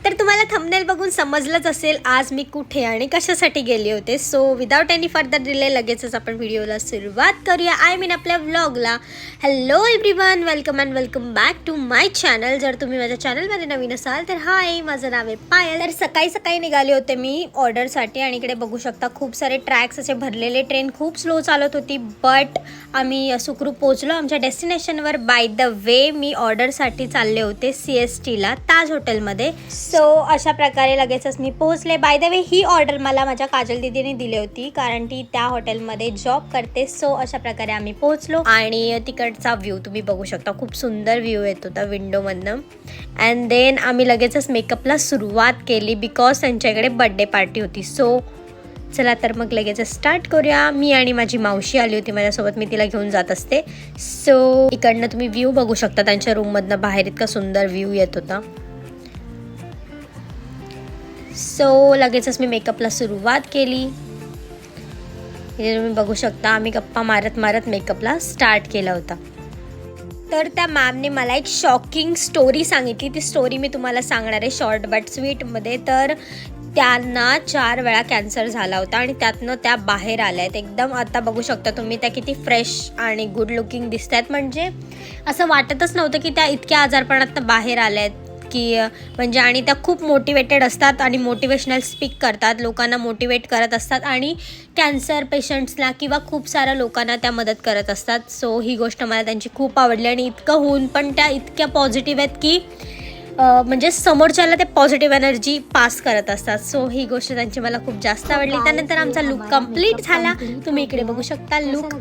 तर तुम्हाला थंबनेल बघून समजलंच असेल आज मी कुठे आणि कशासाठी गेले होते. So without any further delay लगेचच आपण व्हिडिओला सुरुवात करूया. आय मीन आपल्या व्लॉगला. Hello everyone, welcome and welcome back to my channel. जर तुम्ही माझ्या चॅनलमध्ये नवीन असाल तर हाय, माझं नाव आहे पायल. तर सकाळी सकाळी निघाले होते मी ऑर्डरसाठी आणि इकडे बघू शकता खूप सारे ट्रॅक्स असे भरलेले. ट्रेन खूप स्लो चालत होती बट आम्ही सुखरूप पोहोचलो आमच्या डेस्टिनेशनवर. बाय द वे मी ऑर्डरसाठी चालले होते CSTला ताज हॉटेलमध्ये. सो अशा प्रकारे लगेचच मी पोहोचले. By the way he order मला माझ्या काजल दीदीने दिली होती कारण ती त्या हॉटेलमध्ये जॉब करते. सो अशा प्रकारे आम्ही पोहोचलो आणि तिकडचा व्ह्यू तुम्ही बघू शकता. खूप सुंदर व्ह्यू येत होता विंडोमधनं. अँड देन आम्ही लगेचच मेकअपला सुरुवात केली बिकॉज त्यांच्याकडे बड्डे पार्टी होती. सो चला तर मग लगेच स्टार्ट करूया. मी आणि माझी मावशी आली होती माझ्यासोबत, मी तिला घेऊन जात असते. सो इकडनं तुम्ही व्ह्यू बघू शकता त्यांच्या रूममधनं बाहेर. इतका सुंदर व्ह्यू येत होता. सो लगेचच मी मेकअपला सुरुवात केली. हे तुम्ही बघू शकता आम्ही गप्पा मारत मारत मेकअपला स्टार्ट केला होता. तर त्या मॅमने मला एक शॉकिंग स्टोरी सांगितली. ती स्टोरी मी तुम्हाला सांगणार आहे शॉर्ट बट स्वीटमध्ये. तर त्यांना 4 वेळा कॅन्सर झाला होता आणि त्यातनं त्या बाहेर आल्या आहेत एकदम. आता बघू शकता तुम्ही त्या किती फ्रेश आणि गुड लुकिंग दिसत आहेत. म्हणजे असं वाटतच नव्हतं की त्या इतक्या आजारपणातनं बाहेर आल्या आहेत की म्हणजे. आणि त्या खूप मोटिवेटेड असतात आणि मोटिवेशनल स्पीक करतात, लोकांना मोटिवेट करत असतात आणि कॅन्सर पेशंट्सला किंवा खूप साऱ्या लोकांना त्या मदत करत असतात. सो ही गोष्ट मला त्यांची खूप आवडली आणि इतकं होऊन पण त्या इतक्या पॉझिटिव्ह आहेत की म्हणजे समोरच्याला ते पॉझिटिव्ह एनर्जी पास करत असतात. सो ही गोष्ट त्यांची मला खूप जास्त आवडली. त्यानंतर आमचा लुक कंप्लीट झाला. तुम्ही इकडे बघू शकता लुक.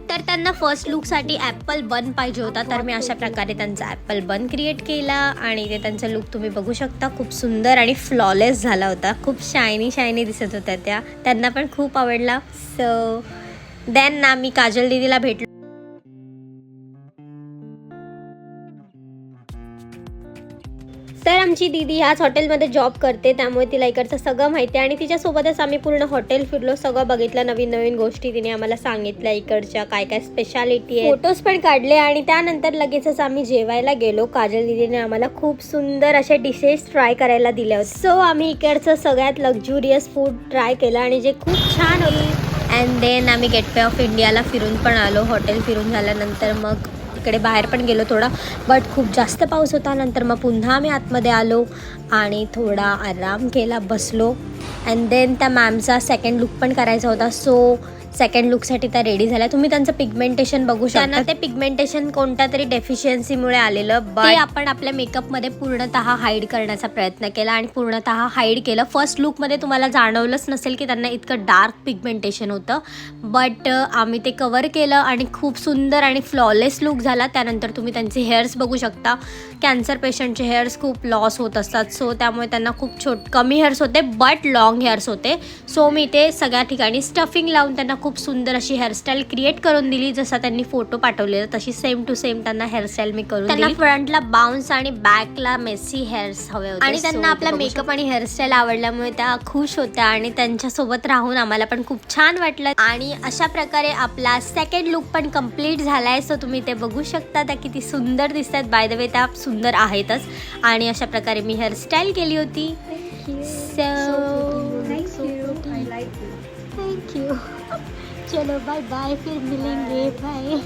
तर त्यांना फर्स्ट लुकसाठी ॲपल बन पाहिजे होता तर मी अशा प्रकारे त्यांचा ॲपल बन क्रिएट केला आणि ते त्यांचा लुक तुम्ही बघू शकता. खूप सुंदर आणि फ्लॉलेस झाला होता. खूप शायनी दिसत होत्या त्या. त्यांना पण खूप आवडला. सो देन ना मी काजल दीदीला भेटलो. तर आमची दीदी ह्याच हॉटेलमध्ये जॉब करते त्यामुळे तिला इकडचं सगळं माहिती आहे आणि तिच्यासोबतच आम्ही पूर्ण हॉटेल फिरलो, सगळं बघितलं. नवीन गोष्टी तिने आम्हाला सांगितल्या इकडच्या, काय काय स्पेशालिटी आहे. फोटोज पण काढले आणि त्यानंतर लगेचच आम्ही जेवायला गेलो. काजल दीदीने आम्हाला खूप सुंदर असे डिशेस ट्राय करायला दिल्या होत्या. सो आम्ही इकडचं सगळ्यात लक्झुरियस फूड ट्राय केलं आणि जे खूप छान होती. अँड देन आम्ही गेटवे ऑफ इंडियाला फिरून पण आलो. हॉटेल फिरून झाल्यानंतर मग इकडे बाहेर पण गेलो थोडा बट खूप जास्त पाऊस होता. नंतर मग पुन्हा आम्ही आतमध्ये आलो आणि थोडा आराम केला, बसलो. अँड देन त्या मॅमचा सेकंड लुक पण करायचा होता. सो सेकंड लुकसाठी त्या रेडी झाल्या. तुम्ही त्यांचं पिगमेंटेशन बघू शकता. ते पिगमेंटेशन कोणत्या तरी डेफिशियन्सीमुळे आलेलं बट ते आपण आपल्या मेकअपमध्ये पूर्णतः हाईड करण्याचा प्रयत्न केला आणि पूर्णतः हाईड केलं. फर्स्ट लुकमध्ये तुम्हाला जाणवलंच नसेल की त्यांना इतकं डार्क पिगमेंटेशन होतं बट आम्ही ते कवर केलं आणि खूप सुंदर आणि फ्लॉलेस लुक झाला. त्यानंतर तुम्ही त्यांचे हेअर्स बघू शकता. कॅन्सर पेशंटचे हेअर्स खूप लॉस होत असतात सो त्यामुळे त्यांना खूप कमी हेअर्स होते बट लॉंग हेअर्स होते. सो मी ते सगळ्या ठिकाणी स्टफिंग लावून त्यांना खूप सुंदर अशी हेअरस्टाईल क्रिएट करून दिली. जसा त्यांनी फोटो पाठवलेला तशी सेम टू सेम त्यांना हेअरस्टाईल मी करून दिली. त्यांना फ्रंटला बाउन्स आणि बॅकला मेसी हेअर्स हवे होते आणि त्यांना आपला मेकअप आणि हेअरस्टाईल आवडल्यामुळे त्या खुश होत्या आणि त्यांच्यासोबत राहून आम्हाला पण खूप छान वाटलं. आणि अशा प्रकारे आपला सेकंड लुक पण कम्प्लीट झालाय. सो तुम्ही ते बघू शकता त्या किती सुंदर दिसतात. बाय द वे त्या सुंदर आहेतच. आणि अशा प्रकारे मी हेअरस्टाईल केली होती. थँक्यू. चलो बाय बाय, फिर मिलेंगे, बाय.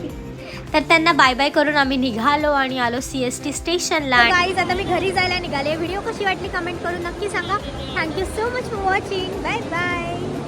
तर त्यांना बाय बाय करून आम्ही निघालो आणि आलो CST स्टेशनला. गाईज आता मी घरी जायला निघाले. व्हिडिओ कशी वाटली कमेंट करून नक्की सांगा. Thank you so much for watching. Bye bye.